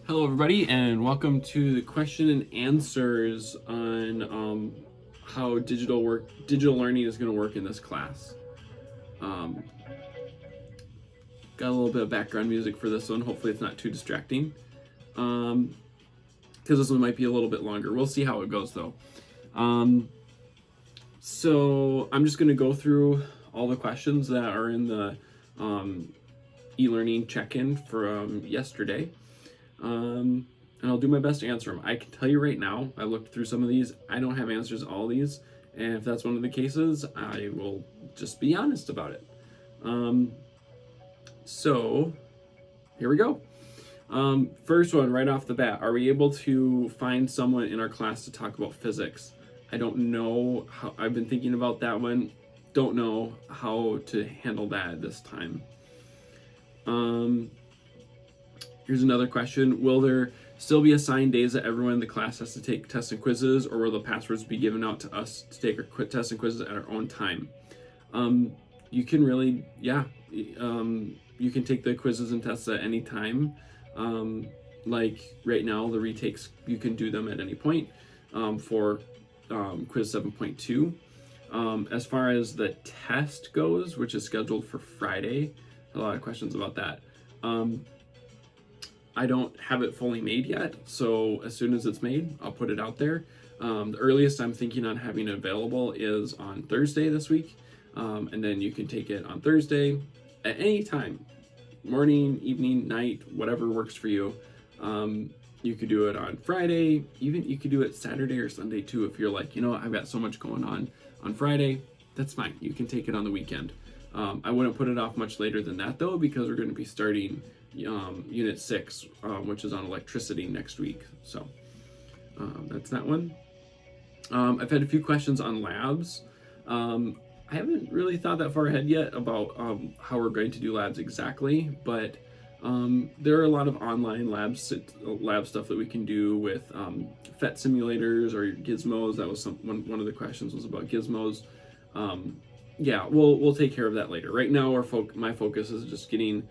Hello, everybody, and welcome to the question and answers on how digital learning is going to work in this class. Got a little bit of background music for this one. Hopefully, it's not too distracting, because this one might be a little bit longer. We'll see how it goes, though. So I'm just going to go through all the questions that are in the e-learning check-in from yesterday. And I'll do my best to answer them. I can tell you right now, I looked through some of these. I don't have answers to all these. And if that's one of the cases, I will just be honest about it. So here we go. First one, right off the bat, are we able to find someone in our class to talk about physics? I don't know how. I've been thinking about that one. Don't know how to handle that at this time. Here's another question. Will there still be assigned days that everyone in the class has to take tests and quizzes, or will the passwords be given out to us to take our tests and quizzes at our own time? You can really, you can take the quizzes and tests at any time. Like right now, the retakes, you can do them at any point for quiz 7.2. As far as the test goes, which is scheduled for Friday, a lot of questions about that. I don't have it fully made yet, so as soon as it's made, I'll put it out there. The earliest I'm thinking on having it available is on Thursday this week, and then you can take it on Thursday at any time, morning, evening, night, whatever works for you. You could do it on Friday, even you could do it Saturday or Sunday too if you're like, I've got so much going on Friday. That's fine. You can take it on the weekend. I wouldn't put it off much later than that though, because we're going to be starting Unit 6, which is on electricity next week. So that's that one. I've had a few questions on labs. I haven't really thought that far ahead yet about how we're going to do labs exactly, but there are a lot of online lab stuff that we can do with PhET simulators or gizmos. That was one of the questions was about gizmos. Yeah, we'll take care of that later. Right now, my focus is just getting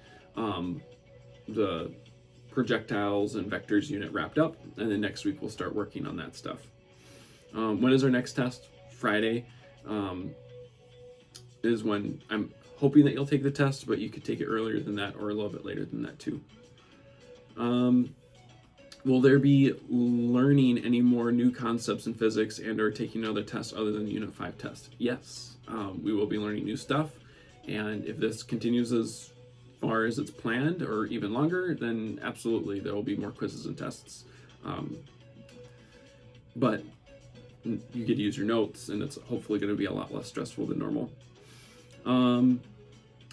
the projectiles and vectors unit wrapped up, and then next week we'll start working on that stuff. When is our next test? Friday is when I'm hoping that you'll take the test, but you could take it earlier than that or a little bit later than that too. Will there be learning any more new concepts in physics and or taking another test other than the Unit 5 test? Yes, we will be learning new stuff, and if this continues as far as it's planned or even longer, then absolutely there will be more quizzes and tests. But you get to use your notes, and it's hopefully going to be a lot less stressful than normal. I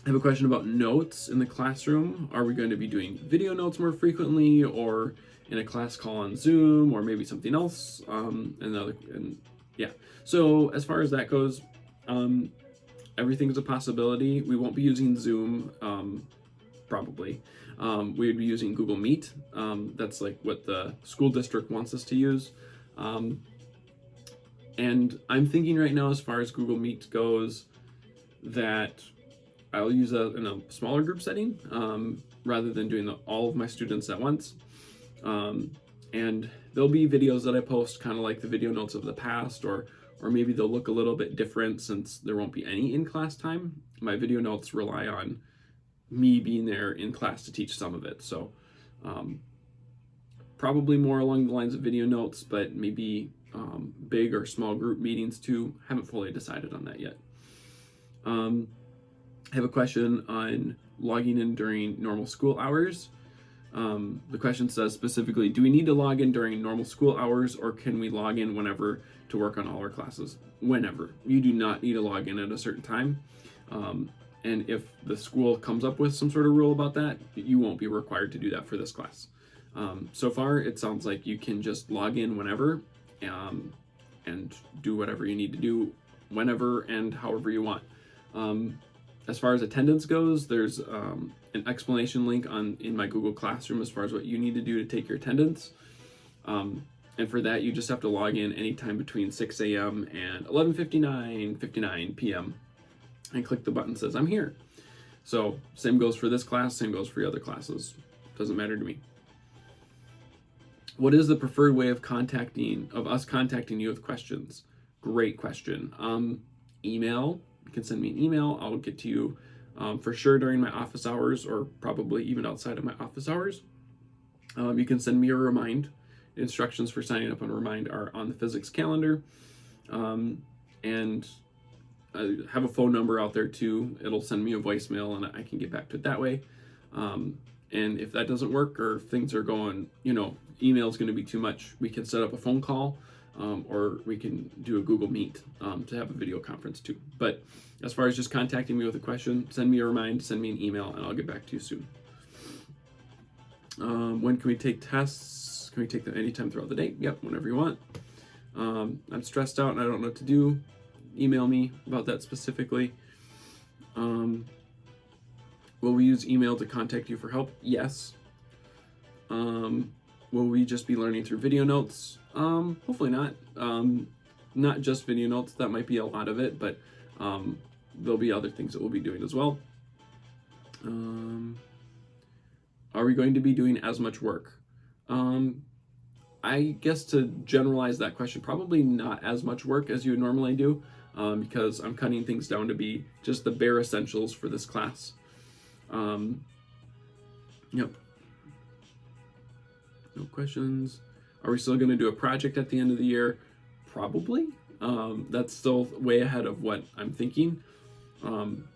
have a question about notes in the classroom. Are we going to be doing video notes more frequently, or in a class call on Zoom, or maybe something else? So as far as that goes, everything's a possibility. We won't be using Zoom, probably. We would be using Google Meet. That's like what the school district wants us to use. And I'm thinking right now, as far as Google Meet goes, that I'll use it in a smaller group setting rather than doing all of my students at once. And there'll be videos that I post kind of like the video notes of the past, or maybe they'll look a little bit different since there won't be any in-class time. My video notes rely on me being there in class to teach some of it. So probably more along the lines of video notes, but maybe big or small group meetings too. Haven't fully decided on that yet. I have a question on logging in during normal school hours. The question says specifically, do we need to log in during normal school hours, or can we log in whenever to work on all our classes? Whenever. You do not need to log in at a certain time. And if the school comes up with some sort of rule about that, you won't be required to do that for this class. So far, it sounds like you can just log in whenever and do whatever you need to do whenever and however you want. As far as attendance goes, there's an explanation link in my Google Classroom as far as what you need to do to take your attendance. And for that, you just have to log in anytime between 6 a.m. and 11:59 p.m. and click the button that says I'm here. So same goes for this class, same goes for the other classes. Doesn't matter to me. What is the preferred way of us contacting you with questions? Great question. Email. You can send me an email. I'll get to you for sure during my office hours, or probably even outside of my office hours. You can send me a remind. Instructions for signing up on Remind are on the physics calendar. And I have a phone number out there too. It'll send me a voicemail and I can get back to it that way. And if that doesn't work, or if things are going, email is going to be too much, we can set up a phone call, or we can do a Google Meet to have a video conference too. But as far as just contacting me with a question, send me a remind, send me an email, and I'll get back to you soon. When can we take tests? Can we take them anytime throughout the day? Yep, whenever you want. I'm stressed out and I don't know what to do. Email me about that specifically. Will we use email to contact you for help? Yes. Will we just be learning through video notes? Hopefully not. Not just video notes. That might be a lot of it, but there'll be other things that we'll be doing as well. Are we going to be doing as much work? I guess to generalize that question, probably not as much work as you would normally do, because I'm cutting things down to be just the bare essentials for this class. Yep. No questions. Are we still going to do a project at the end of the year? Probably. That's still way ahead of what I'm thinking. When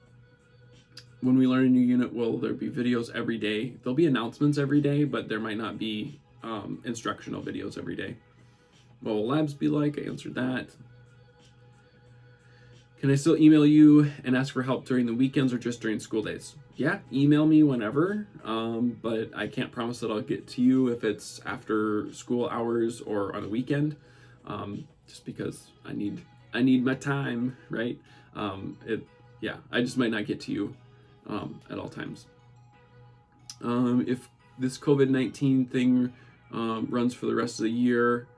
we learn a new unit, will there be videos every day? There'll be announcements every day, but there might not be instructional videos every day. What will labs be like? I answered that. Can I still email you and ask for help during the weekends or just during school days? Yeah, email me whenever, but I can't promise that I'll get to you if it's after school hours or on a weekend, just because I need my time, right? I just might not get to you at all times. If this COVID-19 thing runs for the rest of the year,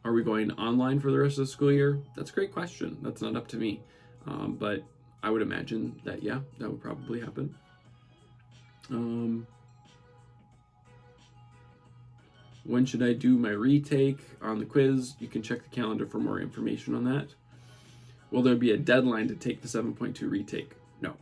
are we going online for the rest of the school year? That's a great question. That's not up to me. But I would imagine that, yeah, that would probably happen. When should I do my retake on the quiz? You can check the calendar for more information on that. Will there be a deadline to take the 7.2 retake? No.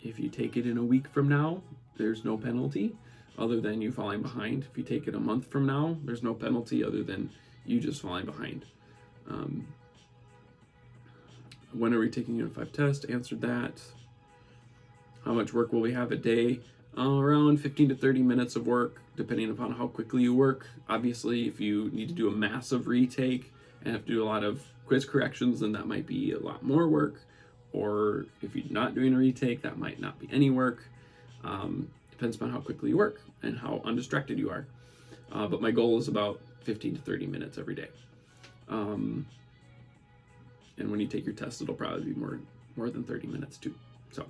If you take it in a week from now, there's no penalty other than you falling behind. If you take it a month from now, there's no penalty other than you just falling behind. When are we taking Unit 5 test? Answered that. How much work will we have a day? Around 15 to 30 minutes of work, depending upon how quickly you work. Obviously, if you need to do a massive retake and have to do a lot of quiz corrections, then that might be a lot more work. Or if you're not doing a retake, that might not be any work. Depends upon how quickly you work and how undistracted you are. But my goal is about 15 to 30 minutes every day. And when you take your test, it'll probably be more than 30 minutes too. So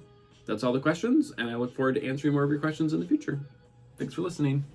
that's all the questions, and I look forward to answering more of your questions in the future. Thanks for listening.